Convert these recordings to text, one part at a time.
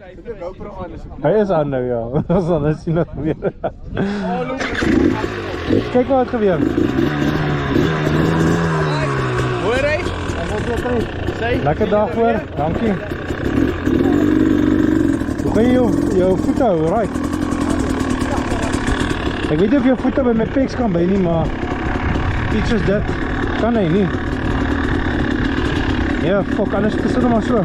Hy is aan nou, ja. Ons sal nou sien nog weer. Kyk wat gebeur. Hoor hy? Lekker dag hoor, dankie. Hoe gaan jy jou voete hou, right? Ek weet nie of jou voete by my pecs kan by nie, maar iets soos dit kan hy nie. Ja, fuck, anders is dit maar so.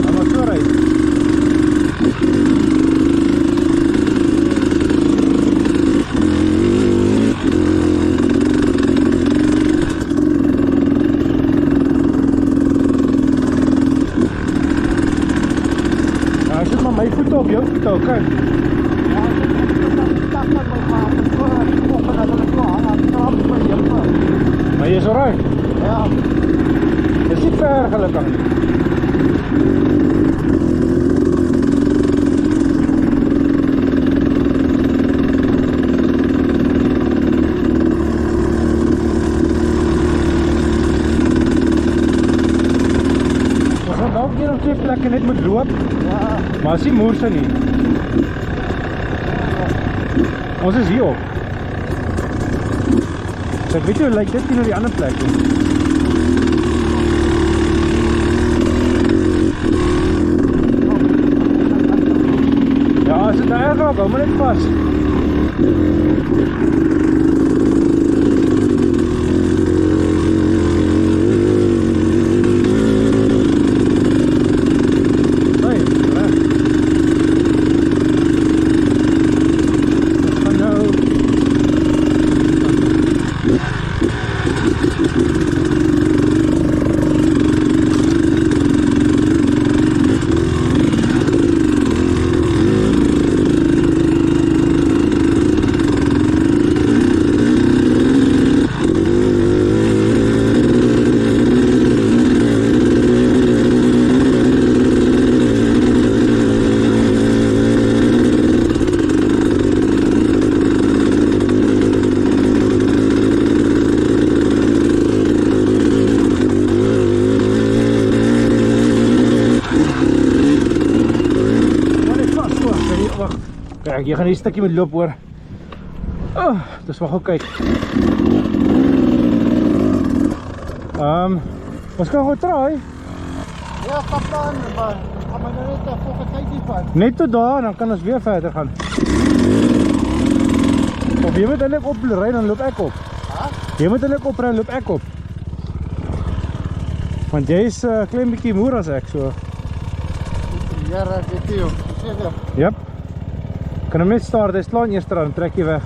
Dan maar so ry. Ja, ek sit maar my voete op jou voete, okay? Maar jy is alright? Ja. Jy is nie ver gelukkig nie. Ons gaan dalk hier op twee plekke net moet loop. Ja. Maar is nie moerse nie. Ons is hier op. So ek weet jy, lyk dit nie na die ander plek nie. Ja, as dit nou erg raak, hou maar net vas. Kijk, jy gaan hier 'n stukkie met loop hoor. Dus maar gou kyk. Ons kan gou try. Ja, kaplan, maar gaan my nou net 'n volgende tydjie vat. Net tot daar, dan kan ons weer verder gaan. Of jy moet eintlik opry, dan loop ek op. Jy moet eintlik opry, loop ek op. Want jy is 'n klein bietjie moer as ek so. Ja, dit is seker. Yep. Kan hom net start, hy slaan eers dan trek jy weg.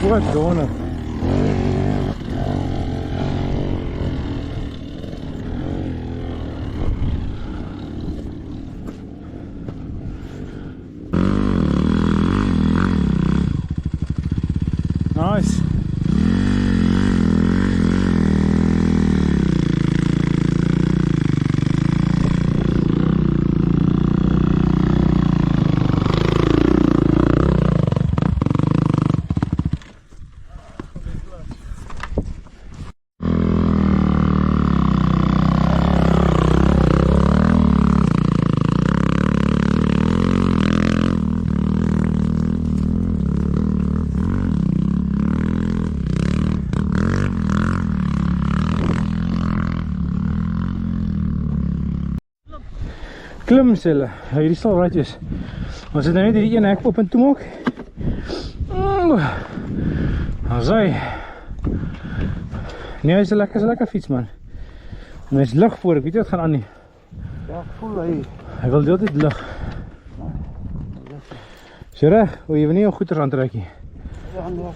Wat donor. Nice. Klim sê hulle, hierdie sal right wees. Ons het nou net hierdie een hek op en toe maak. Dan is hy. Nee, hy is 'n lekker fiets man. En hy is lig voor, ek weet nie wat gaan aan nie. Ja, voel hy. Hy wil dit lig. Is jy reg? O, jy wil nie jou goeders aantrek nie. Ja, nee.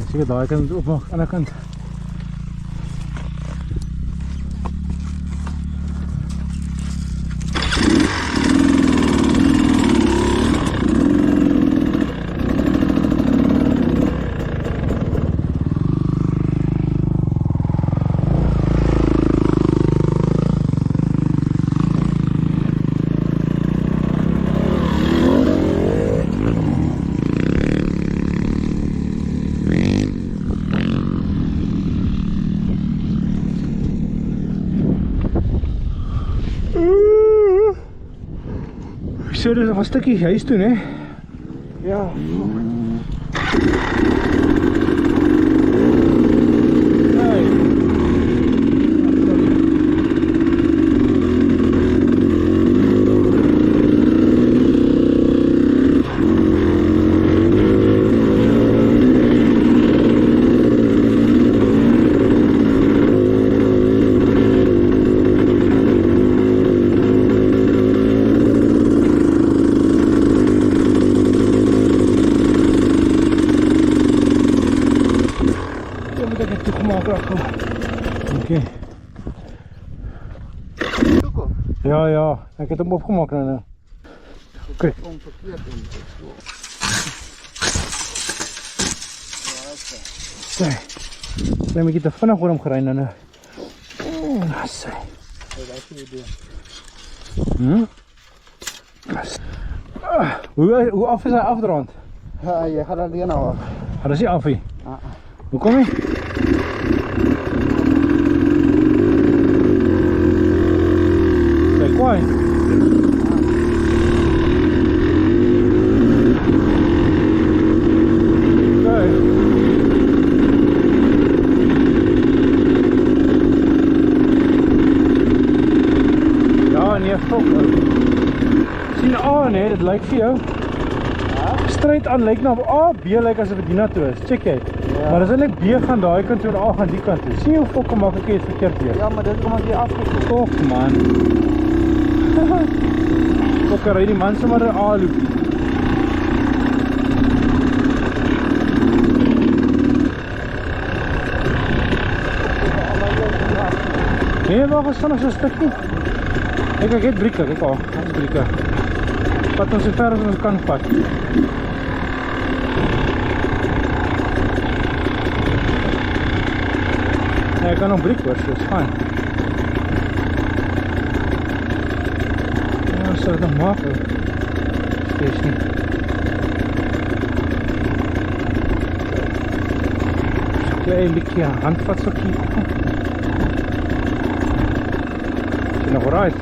Seker daai kant oopmaak, aan die ander kant. So, dit is nog een stukje huis toen, hè? Ja. Oké. Ja, ja, ik heb hem opgemaakt nou. Oké. Kijk, klein beetje te vinnig voor hem gereden nou. Nasai. Hoe af is hij afdraand? Ja, je gaat alleen al. Dat is hij af hier. Hoe kom je? Kijk, kwaai. Ja, nee, fok. Sien A, nee, dit lyk vir jou. Straight aan lyk na A, B lyk asof dit hierna toe is. Check jy. Ja. Maar as eintlik B gaan daai kant toe en A gaan die kant toe. Sien jy hoe fokke maak ek het verkeerd weer? Ja, maar dit kom as jy afgekom. Fok man. Fokke ry die man sommer 'n A loop. Nee, wag, ons gaan nog so 'n stukkie. Ek het brieke, kyk al. Ons brieke. Vat ons so ver as ons kan vat. Ja, ek kan nog briek hoor, so is fijn. Ja, sal dit nog maak hoor. Steeds nie. Klein bietjie handvatsokkie. Is jy nog right?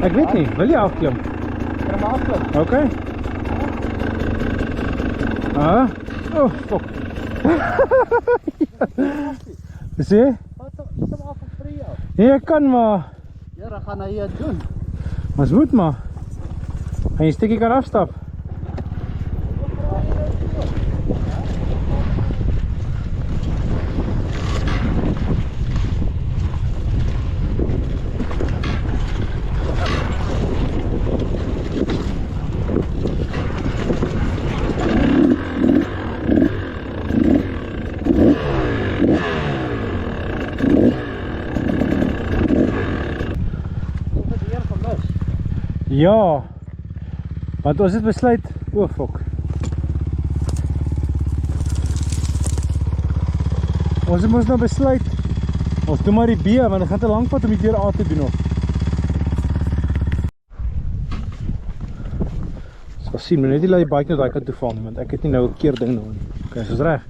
Ek weet nie, wil jy afklim? Kan maar afklim. Okay. Oh, fuck. Sê? Wat is hom af vir jou? Nee, ek kan maar. Ja, dan gaan hy dit doen. Ons moet maar. Gaan jy 'n stukkie kan afstap? Ja, want ons het besluit, o fok. Ons het ons nou besluit, ons doen maar die B, want het gaan te lang vat om die deur A te doen op. Sal sien, maar net nie laat die bike nou daai kant toe val nie, want ek het nie nou 'n keer ding nou nie. Ok, soos reg.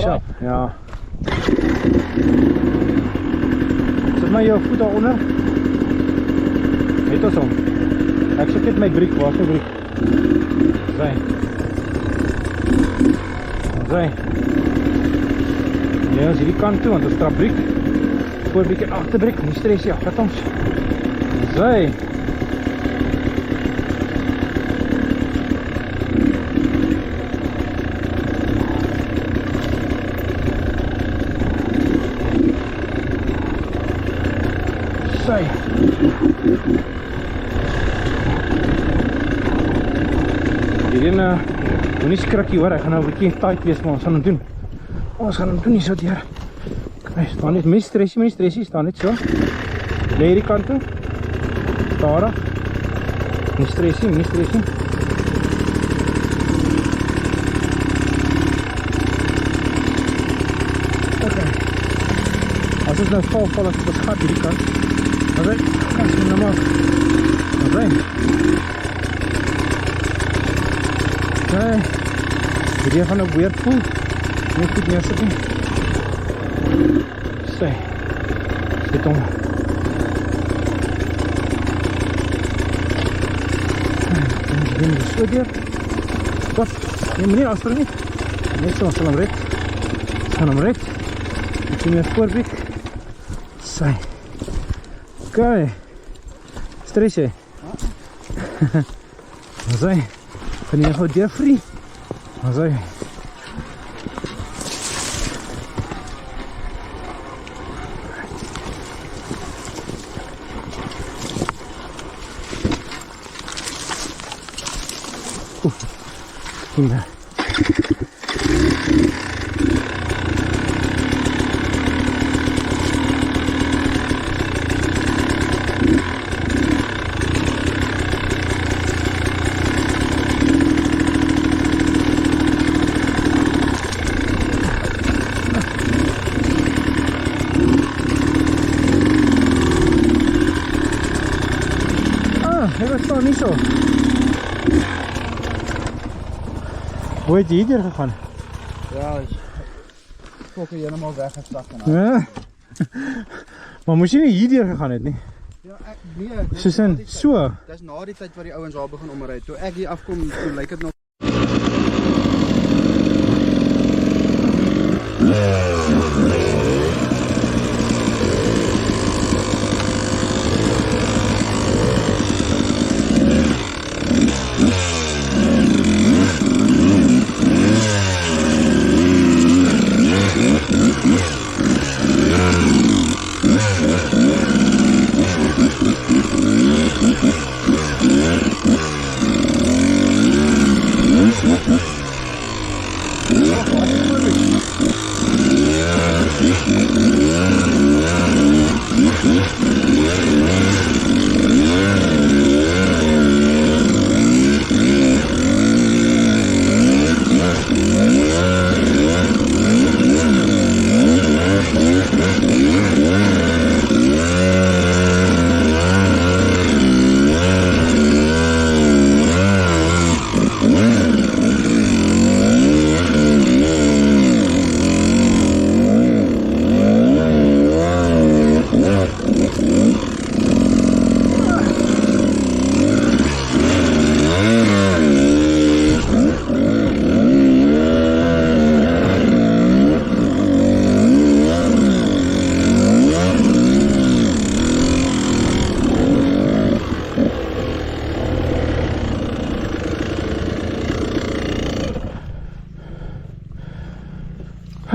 Sharp, ja. Sit maar jou voet daaronder. Het ons om. Ek soek net my briek, waar is my briek? Zijn. Sy. Ja, ons hierdie kant toe, want ons trap briek. Voorbriek en agterbriek, nie stress nie, vat ons. Sy. Sy. Hierin, moet nie skrik hier hoor, ek gaan nou 'n bietjie tight wees, maar ons gaan hom doen. Ons gaan hom doen nie so deur. Kijk, staan net, mens stressie, staan net so. Lê hierdie kant toe. Stadig. Nie stressie. Okay. As ons nou val ek op ons gat hierdie kant. Okay, kan ons nou maar. Okay. Hierdie gaan nou weer voel. Niet goed neersit nie. Sy. Sit hom. Doen die so deur. Wat? Jy moet nie afspring nie. Net so, ons sal hom red. Gaan hom red. Ek meer voorbiek. Sy. Okay. Stress jy? Sy. Kan jy gou deur vrie? Sy. Kinder. Hij was toch niet zo. Hoe het je hier gegaan? Ja, is fokken helemaal weggestapt. Ja. Maar moest je niet hier gegaan het nie? Ja, nee. Ze zijn zo. Dat is na die tijd waar die ouens al begin omrijden. Toen ik hier afkom, toen lijkt het nog.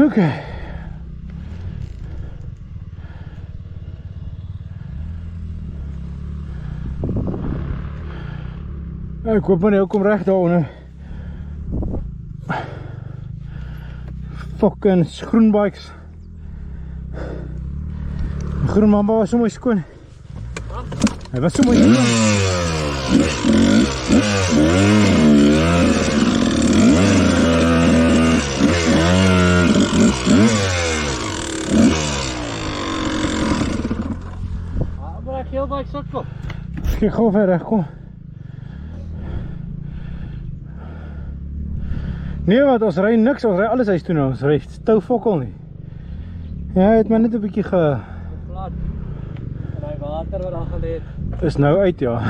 Okay. Ek hoop maar hy kom reg daaronder. Fucking groen bikes. Die groen mamba was so mooi skoon. Hy was so mooi skoon. Maar ek heel baie sukkel. Ek gou verder, kom. Nee wat, ons ry niks, ons ry alles huis toe nou, ons ry stou fokkel nie. Ja, hy het maar net 'n bietjie Plat. En hy water wat daar gelê het. Is nou uit, ja.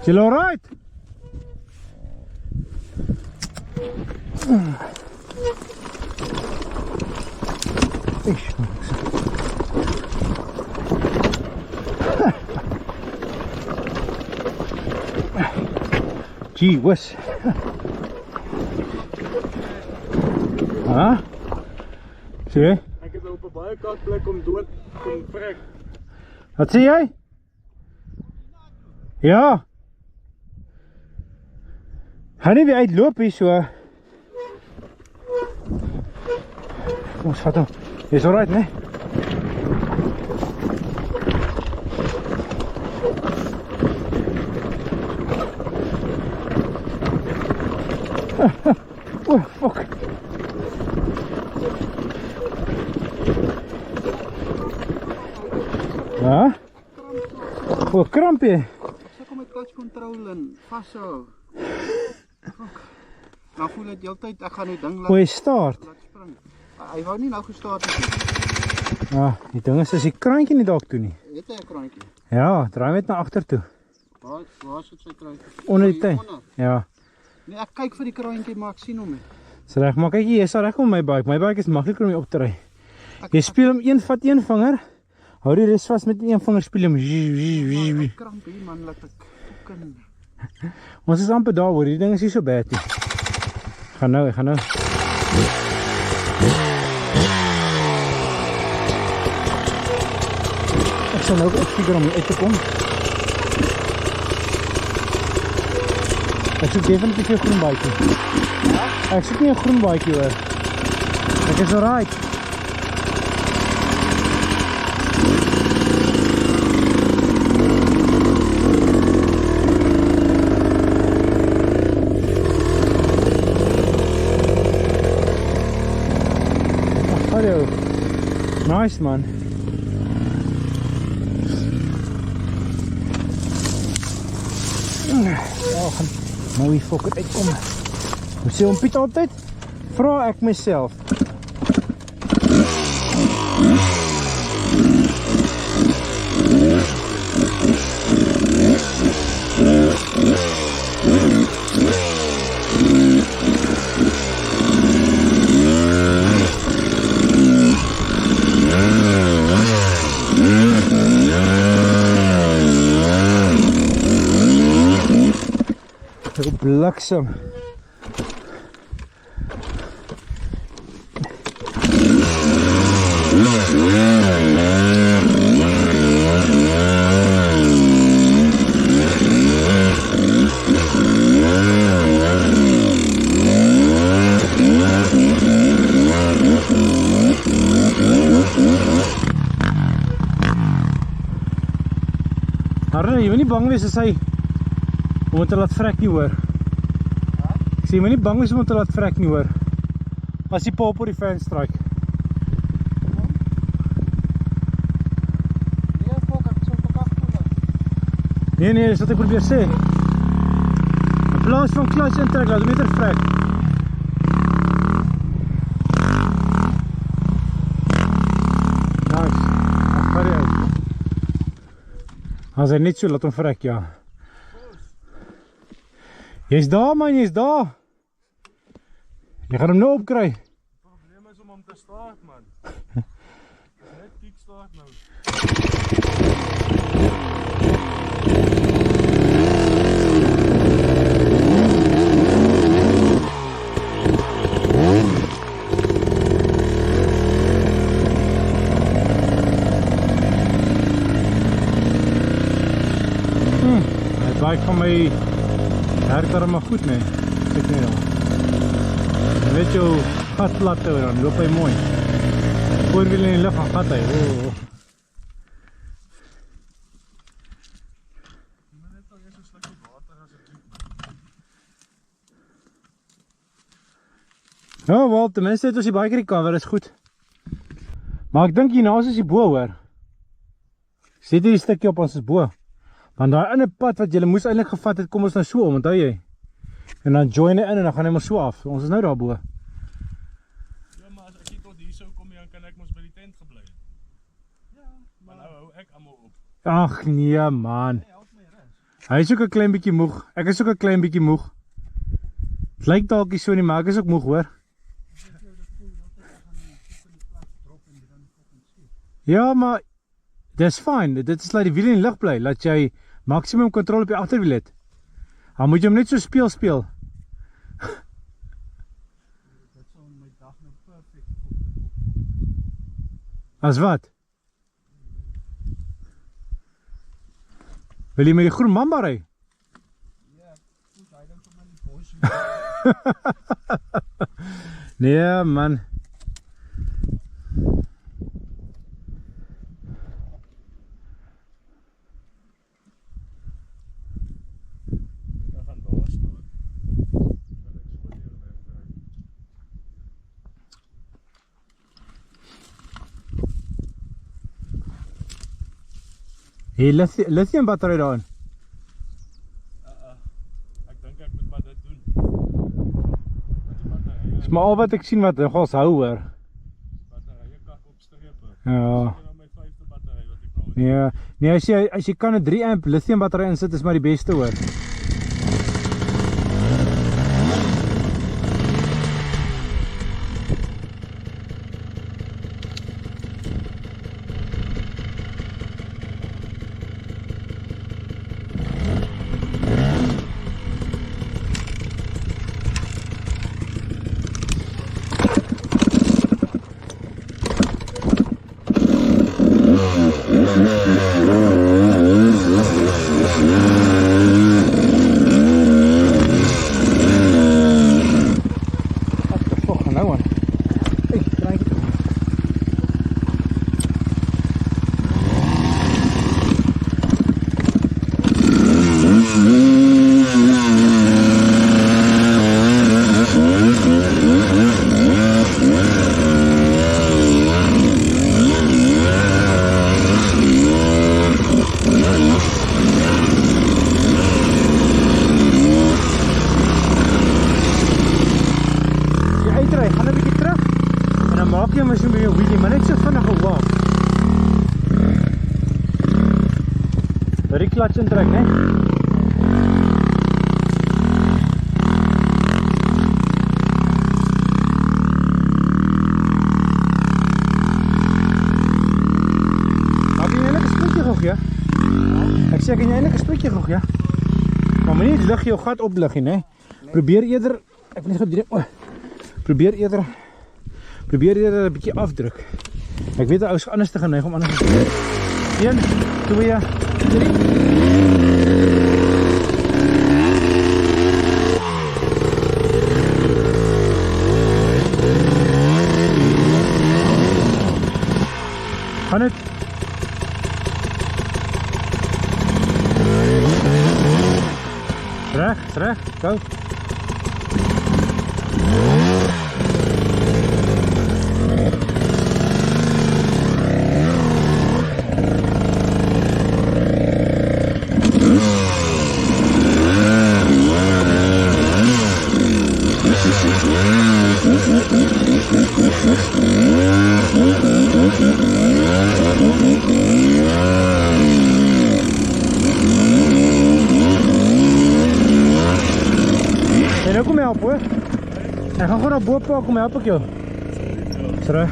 Is julle alright? Gee whiz. Huh? Sê jy? Ek is op 'n baie koud plek om dood te vrek. Wat sê jy? Ja. Gaan nie weer uitloop hier so. Ons vat hom. Jy's alright, né? Oh, fuck. Ja? Oh, krampie. Sukkel met clutch control en vashou. Nou voel dit heeltyd ek gaan die ding Goeie start. laat spring. Hy wou nie nou gestart het nie. Ja, die ding is die kraantjie nie dalk toe nie. Het hy 'n kraantjie? Ja, draai net na agter toe. Waar sit sy kraantjie? Onder die Hier tuin. onder. Ja. Nee, ek kyk vir die kraantjie maar ek sien hom nie. Dis reg, maar kyk jy is reg om my bike. My bike is makliker om mee op te ry. Jy speel hom vat een vinger. Hou die res vas met een vinger speel hom. Ek kramp hier man, laat ek fucking. Ons is amper daar hoor. Die ding is nie so bad nie. Gaan nou, ek gaan nou. Ek sal nou opfigure om hier uit te kom. Ek soek definitief een groen bikeie. Ek soek nie een groen bikeie hoor. Ek is alright. Hallo. Nice man. Ja, gaan nou hier fokker uitkom. Hoe sê om Piet altyd? Vra ek myself. Bliksem. Arne, jy moet nie bang wees as hy om het te laat vrek nie hoor. Ek sê, jy moet nie bang wees om het te laat vrek nie hoor. As die pop op die fan strike. Nee, fuck, ek sou verkak voel. Nee, dis wat ek probeer sê. In plaas van clutch intrek, laat hom net vrek. Nice. Ag, vat die uit. As hy net so laat hom vrek, ja. Jy's daar man, jy's daar. Jy gaan hom nou opkry. Die probleem is om hom te start man. Dis net kickstart nou. Hy bike van my werk daar maar goed nee. Kyk net daar. Jy weet jou gat plat hou dan loop hy mooi. Voorwiel in die lug gaan gat hy. Oh. Ja, wel, tenminste het ons die bike recover, is goed. Maar ek dink hiernaas is die bo hoor. Sit hier die stukkie op ons is bo. Want daar in 'n pad wat jy moes eintlik gevat het, kom ons nou so om, onthou jy? En dan join hy in en dan gaan hy maar so af. Ons is nou daar bo. Ja, maar as ek hier tot hier sou kom, dan kan ek mos by die tent gebly het. Ja, maar nou hou ek almal op. Ag nee man. Help my res. Hy is ook 'n klein bietjie moeg. Ek is ook 'n klein bietjie moeg. Het lyk dalk nie so nie, maar ek is ook moeg hoor. Ja, maar dis fyn. Dit is laat die wiel in die lug bly, laat jy maksimum kontrole op die agterwiel het. Dan moet jy hom net so speel. As wat? Wil jy met die groen mamba ry? Nee man. Hey, lithium battery daarin. Ek dink ek moet maar dit doen. Dis maar al wat ek sien wat nogals hou hoor. Batterye kak op strepe. Ja. Dis nou my 5de battery wat ek nou het. Ja. Nee, as jy kan 'n 3 amp lithium battery insit, is maar die beste hoor. Clutch intrek, né? Maak jy eintlik 'n splitjie gog, ja? Ek sê kan jy eintlik 'n splitjie gog, ja? Maar moenie die lig jou gat oplig nie, né? Probeer eerder, ek weet nie gou probeer eerder 'n bietjie afdruk. Ek weet 'n ou is anders te geneig om anders te doen. 1 2 3 Gaan het? Reg, go. En nou kom help hoor. Ek gaan gewoon naar boven pakken, kom help ek jou. Is reg.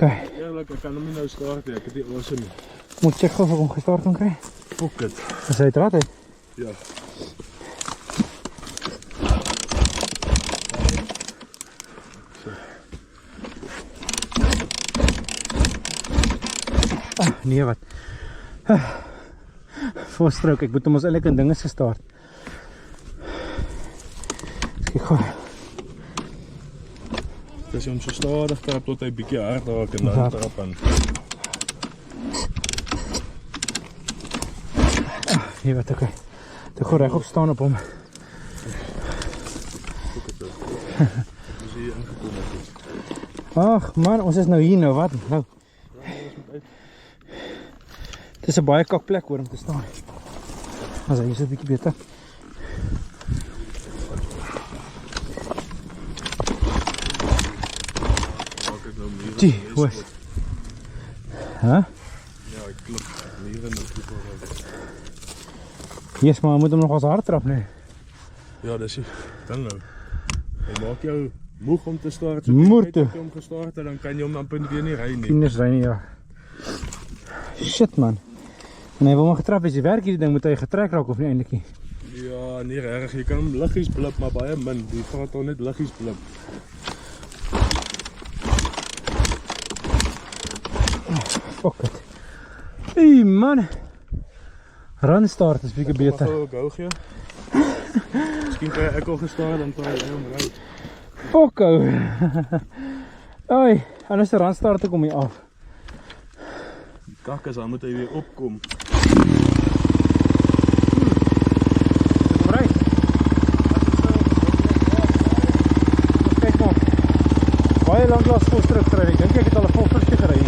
Okay. Eerlik, ek kan hom nie nou start nie, ek het die oorse nie. Moet check gou of ek hom gestart kan kry. Pocket. Is hy draad uit? Ja. Nee wat. Voorstrook, ek moet hom ons eintlik in dinge gestart. Kyk gou. Dis jy hom so stadig trap tot hy bietjie hard raak en dan Ja. trap aan. Hier wat oké. Ek gaan regop staan op hom. Dis hier ingekom het. Ag man, ons is nou hier nou, wat nou? Dit is 'n baie kak plek hoor om te staan. As hy is 'n bietjie beter. Maak ek nou meer. Gee, hoes. Hæ? Ja, ek klop meer in die voet. Yes, maar moet hom nog as hard trap nee. Ja, dis hy. Dan nou. Hy maak jou moeg om te start. Moer toe. As jy hom gestart het, dan kan jy hom amper weer nie ry nie. Kinders ry nie ja. Shit man. En hy wil maar getrap as jy werk hierdie ding moet hy getrek raak of nie eintlik nie. Ja, nie reg. Jy kan hom liggies blip, maar baie min. Die vat hom net liggies blip. Fuck it. Hey man. Run start is bietjie Mag beter. gou gou gee. Miskien kan ek al gestaar dan toe hy hom ry. Fuck ou. Ai, anders run start ek om hier af. Die kak is dan moet hy weer opkom. Right. Kyk maar. Baie lank lank vol terugry. Ek dink ek het al 'n vol versie gery.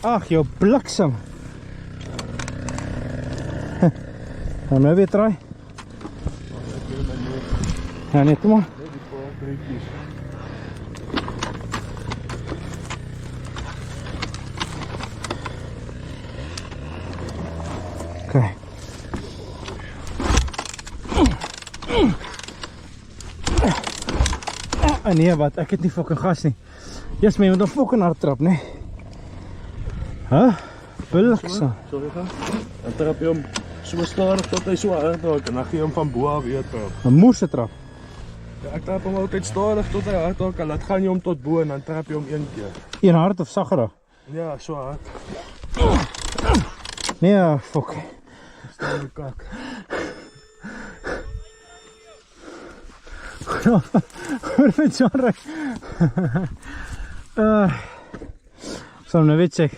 Ag, jou bliksem. Gaan nou weer try. Ja, net maar. Okay. Nee, wat? Ek het nie fucking gas nie. Yes, my moet hom fucking hard trap, nee. Huh? Bliksem. Sorry gaan. Dan trap jy hom so stadig tot hy so hard raak en dan gee jy hom van bo af weer trap. 'n moerse trap. Ja, ek trap hom altyd stadig tot hy hard raak en laat gaan jy hom tot bo en dan trap jy hom een keer. Een hard of sagger? Ja, so hard. Nee, fuck. Staan die kak. Hoor met John ry. Sal nou weet check.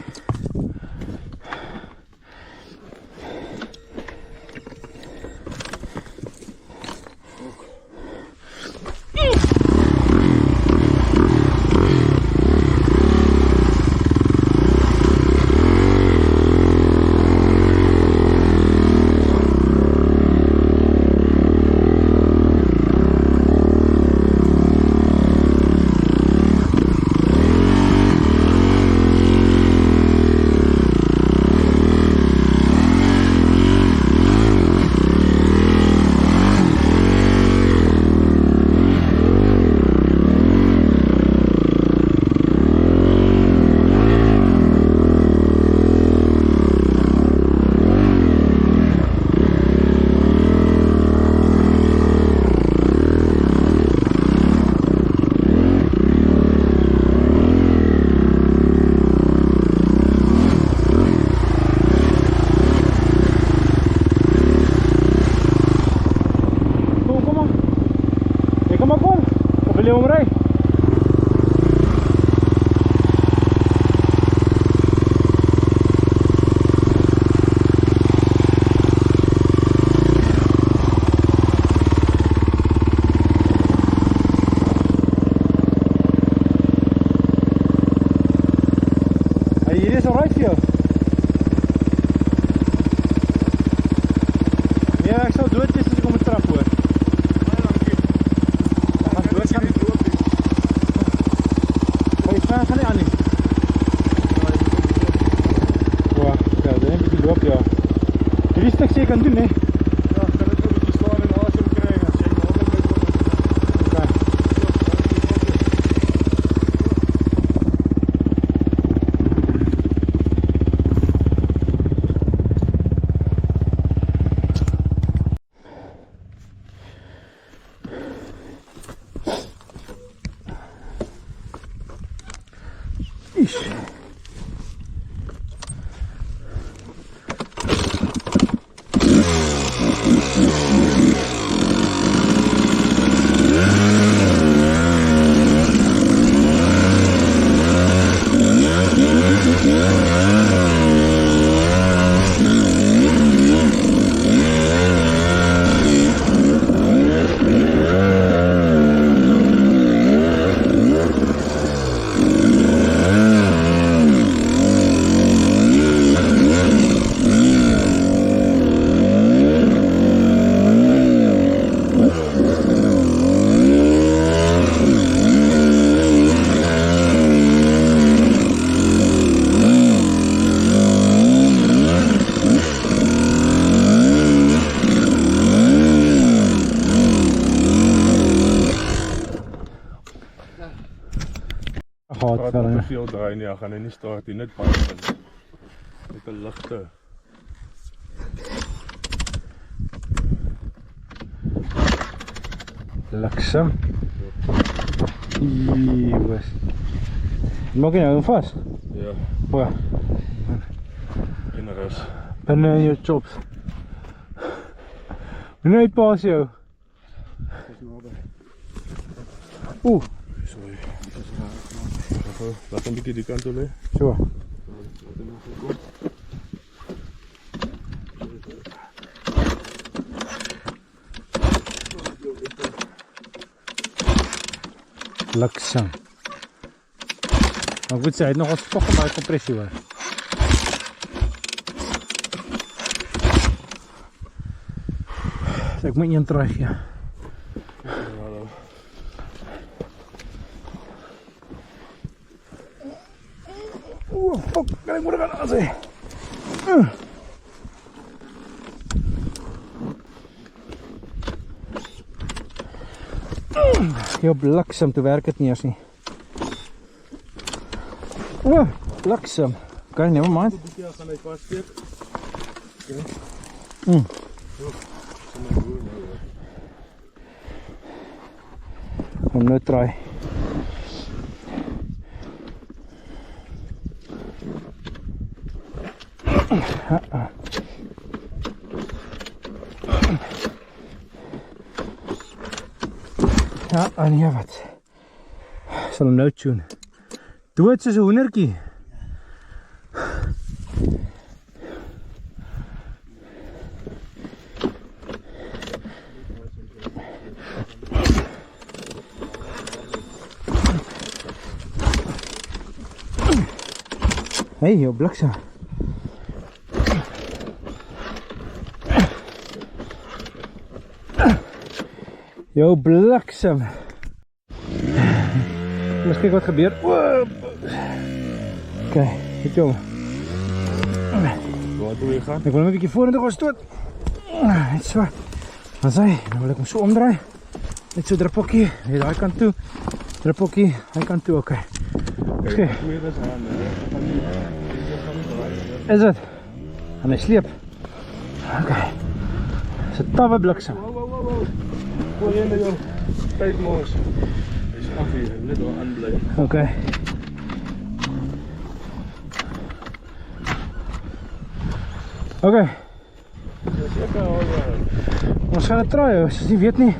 Hier is alright vir jou. Nee, ek sal dood wees as ek om 'n trap hoor. Baie dankie. Ek gaan dood gaan. Hy gaan nie aan nie. Ja, ja, dan moet jy loop ja. Hierdie stuk sê jy kan doen, hè? Ja, kan dit 'n bietjie slaan en asem kry as jy nader by kom. Okay. nie veel draai nie, gaan hy nie start nie, net baie van. Met 'n ligte. Bliksem. Iewes. Maak jy nou vas? Ja, O, en die res. binne in jou chops. Moet nie uitpaas jou. Oeh, Sorry. Laat hom bietjie die kant toe lê. so. Bliksem. Maar ek moet sê, hy het nogal spog baie kompressie hoor. So ek moet een try gee. Oeh, fuck, kan ek moet gaan aan sê. Jou bliksem, toe werk het nie eers nie. O, bliksem. Okay, never mind. Ja, gaan hy vassteek. Kom nou try. Ja, en ja wat. Ek sal hom nou tune. Dood soos 'n hoendertjie. Hey, jou bliksem. Jou bliksem. Ons kyk wat gebeur. Okay, het jou. Waar toe jy gaan? Ek wil hom 'n bietjie vorentoe gaan stoot. Net so. Dan sê, nou wil ek hom so omdraai. Net so druppeltjie, hier daai kant toe. Druppeltjie, hy kant toe, okay. Kijk, twee is aan, Is dit? En hy sleep. Okay. Dis 'n tawwe bliksem. Wow. Gooi jy na jou tyd mos. Hy's af hier, net daar aan bly. Okay. Okay. Seker al. Ons gaan dit try, as jy nie weet nie.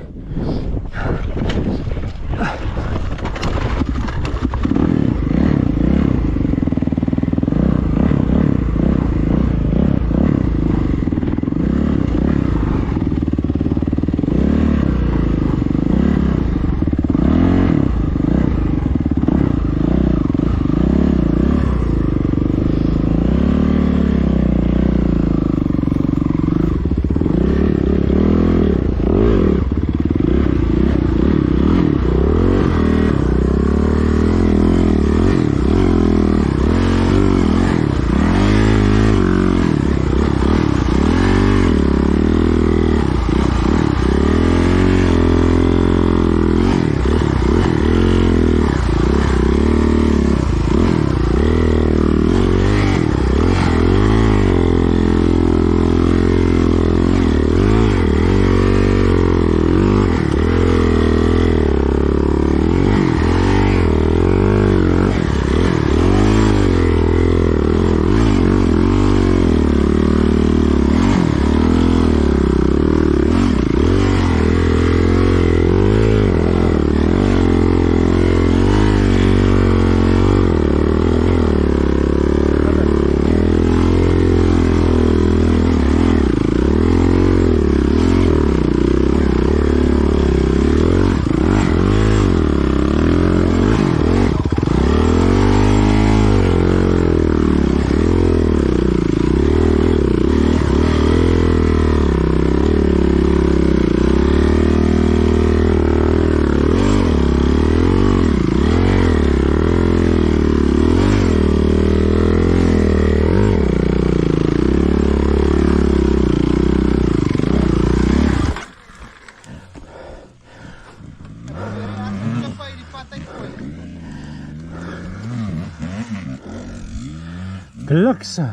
Blikse.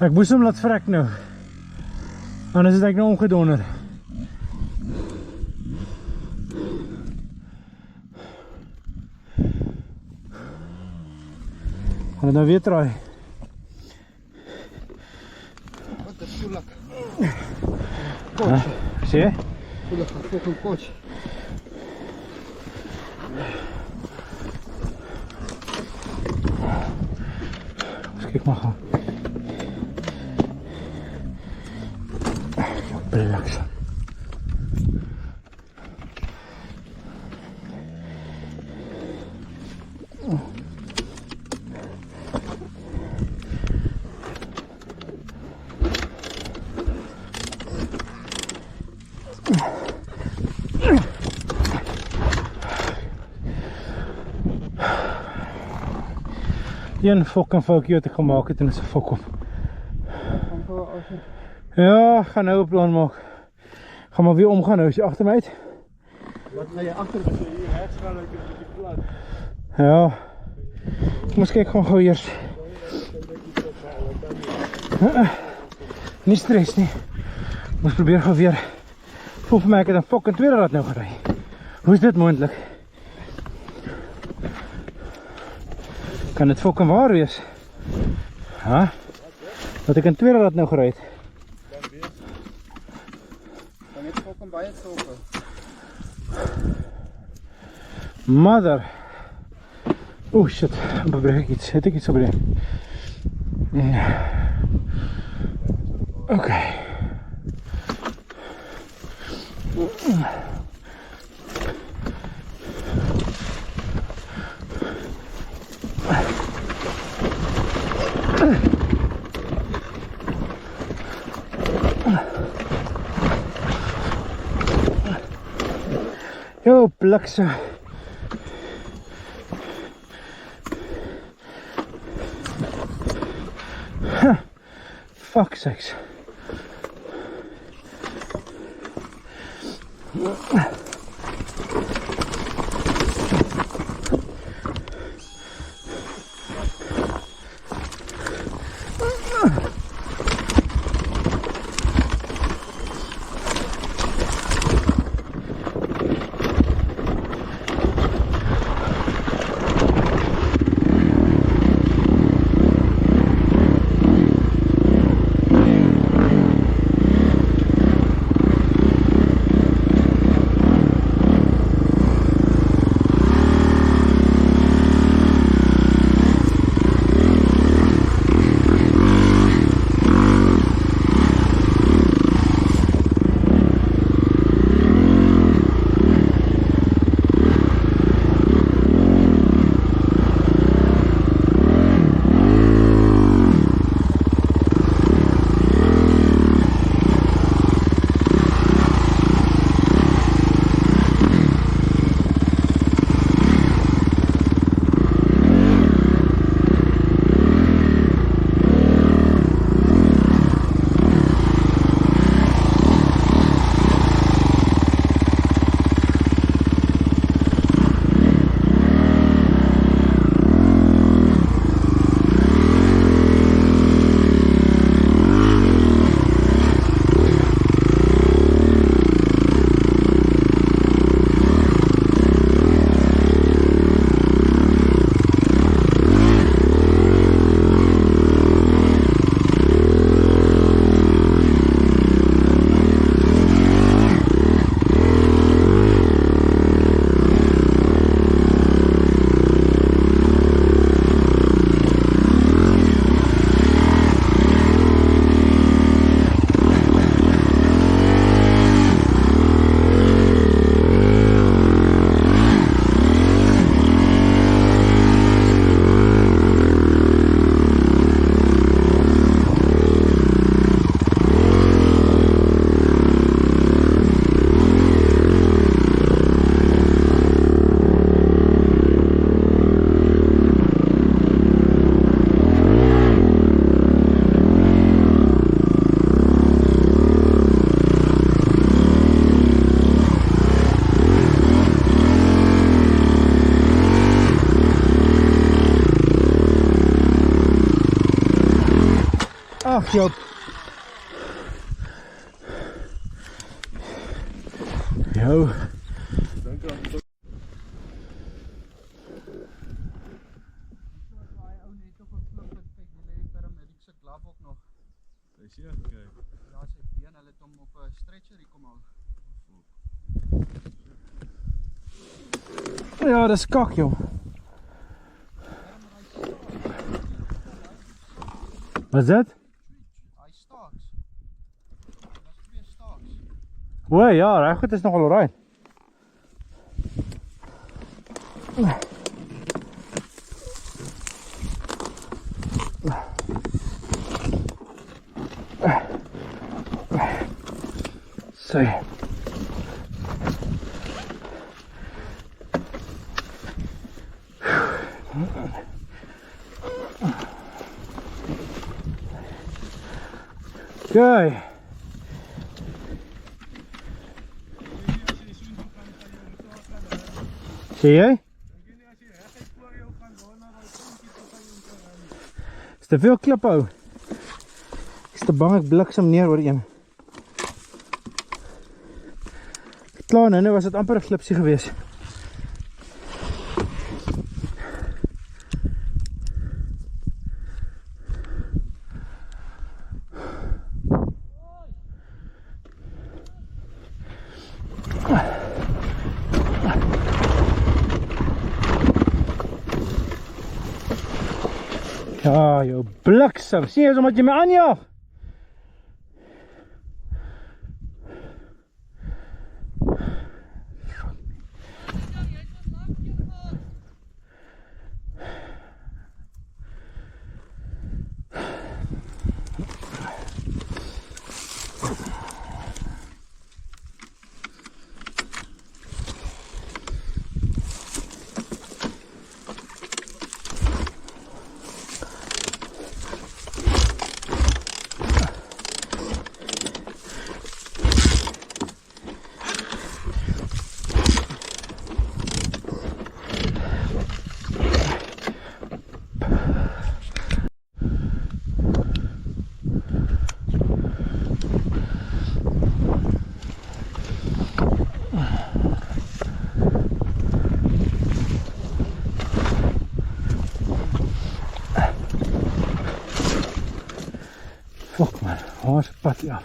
Ek moes hom laat vrek nou. Anders het ek nou omgedonder. Gaan het nou weer draai. Wat is voelig? Sê jy? Voelig, fucking coach. Kyk maar gaan. Blikse. Een fucking foutjie wat ek gemaak het en is 'n fok op. Ja, gaan nou 'n plan maak. Gaan maar weer omgaan nou, is jy agter my uit? Wat ga je achter? As jy hier regs gaan, dan is dit plat. Ja. Ek moes kyk gewoon gou eers. Nie stres nie. Moes probeer gou weer. Voel vir my ek het 'n fucking tweede rad nou gery. Hoe is dit moontlik? Kan dit fucking waar wees? Ha? Dat ek 'n tweede rad nou gery het. Dan het fucking baie sulke. Mother. Oh shit, amper breek ek iets. Het ek iets gebreek? Okay. Yo, blikse. Fuck sakes. Ag jou. Jou. Dink aan dit. Is jy kyk. Ja, sy been, hulle het hom op 'n stretcher hier kom hou. Ja, dis kak joh. Wat is dit? Hy staaks. Daar's 2 staaks. O ja, reg goed is nogal alright. So. Okay. Sien jy? Is te veel klip hou. Is te bang ek bliksem neer oor een. Klaar, nou was dit amper 'n glipsie gewees. Ja, jou bliksem. Sien jy omdat jy my aanjaag? Fuck man, waar is het padje af?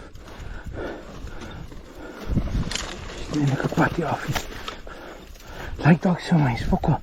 Is niet een padje af hier. Lijkt ook zo eens, fuck wel.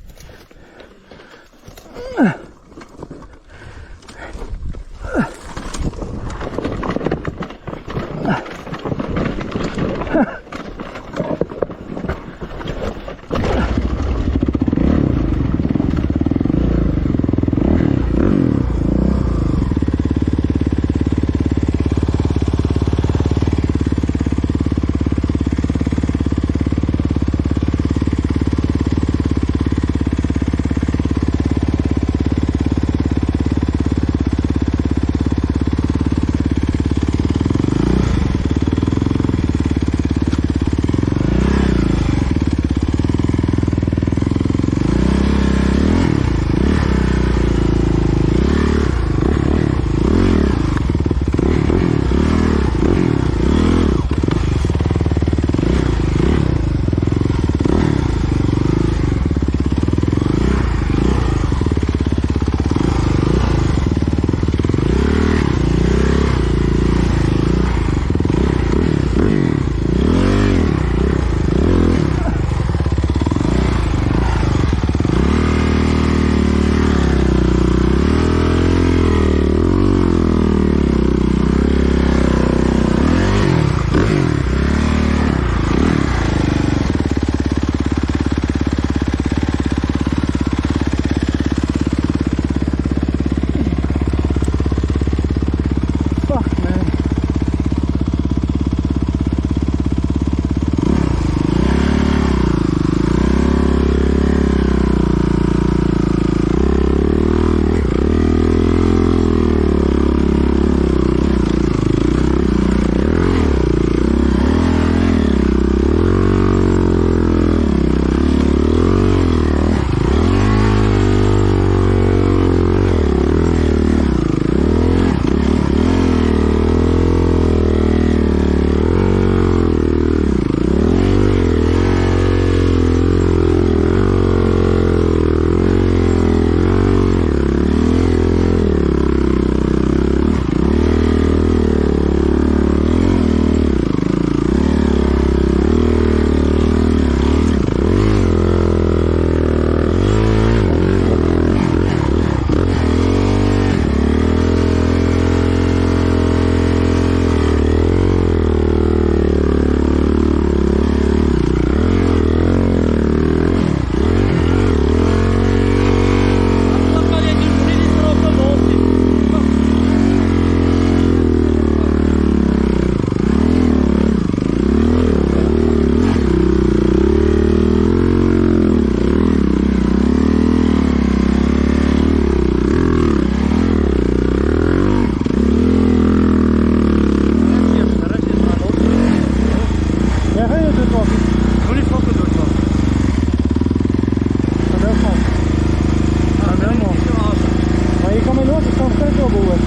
kan kry wel behoor.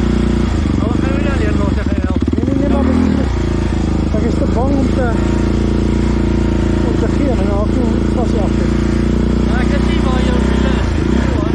Al gaan we dan hier nog zeggen help. Nee, maar ek is te bang om te gee en dan hou ek vas agter. Ja, ek kan sien waar jou wiele is. Ja, hoor.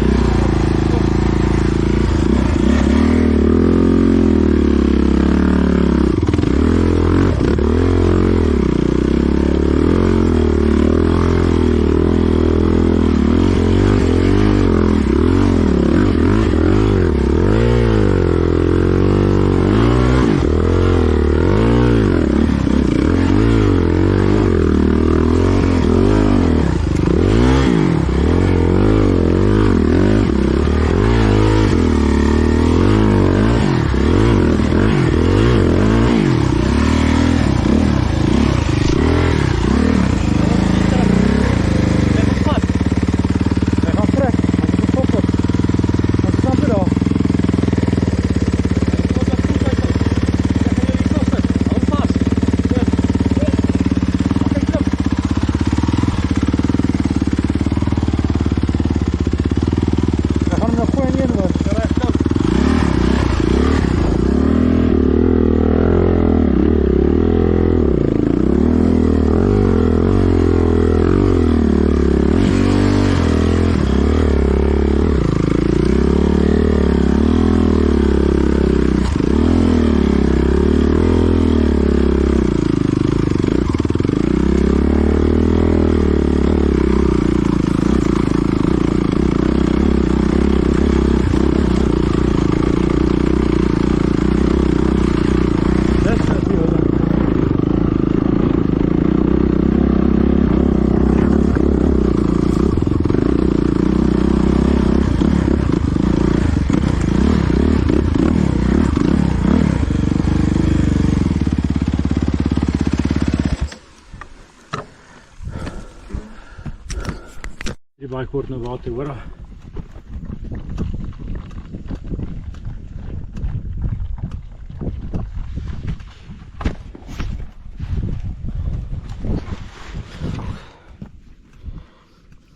Die bike word nou water, hoor.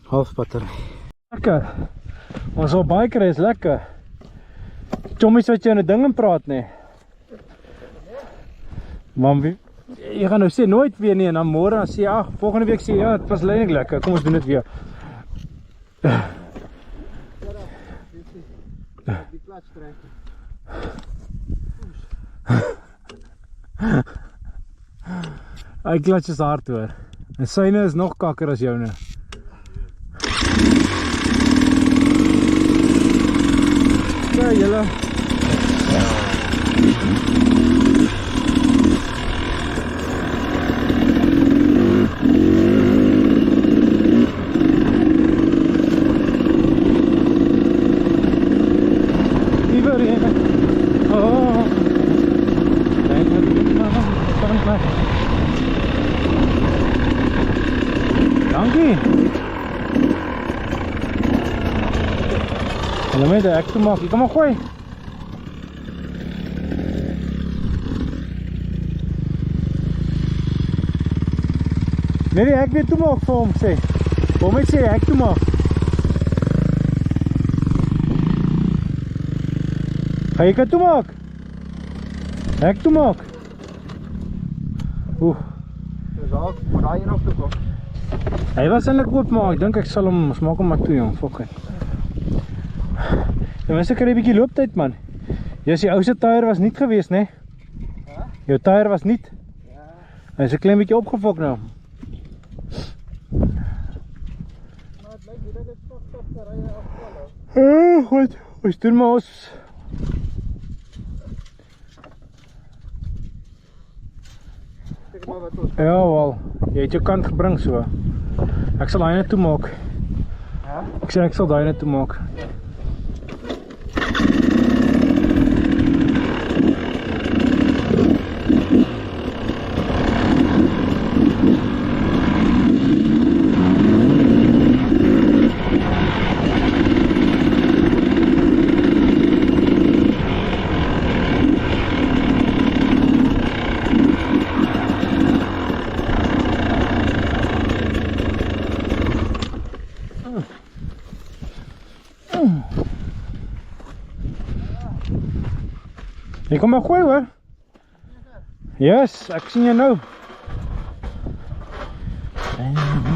Half battery. Lekker. Ons al biker is lekker. Chommies wat jy in 'n ding in praat, nee. Man, jy gaan nou sê nooit weer nie en dan môre dan sê ag, volgende week sê ja, dit was eintlik lekker. Kom ons doen dit weer. Die klats krijg je. Hy klats is hard, hoor. En syne is nog kakker as joune. Ja, julle. Dankie. Hulle moet ek toe maak. Kom maar gooi. Nee, ek weet toe maak vir hom sê. Kom ek sê ek toe maak. Ga jy toe maak? Ek toe maak. Oeh. Dus ook, moet hij hier nog toe komen? Hy was eintlik oop, maar ek dink ek sal hom maak hom maar toe, jong. Fucking. Ja, mense kry 'n bietjie looptyd, man. Jy se ouste tyre was niet geweest, né? Ja? Jou tyre was niet. Ja. Hy is 'n klein bietjie opgefok nou. Maar het lijkt niet dat het toch rijden afvallen. Goed. Ons doen maar ons. Zeg maar wat toe. Ja, wel. Jy het jou kant gebring so. Ek sal daai net toe maak. Ja? Ek sê ek sal daai net toe maak. Jy kom maar gooi hoor. Yes, ek sien jou nou. Mm-hmm.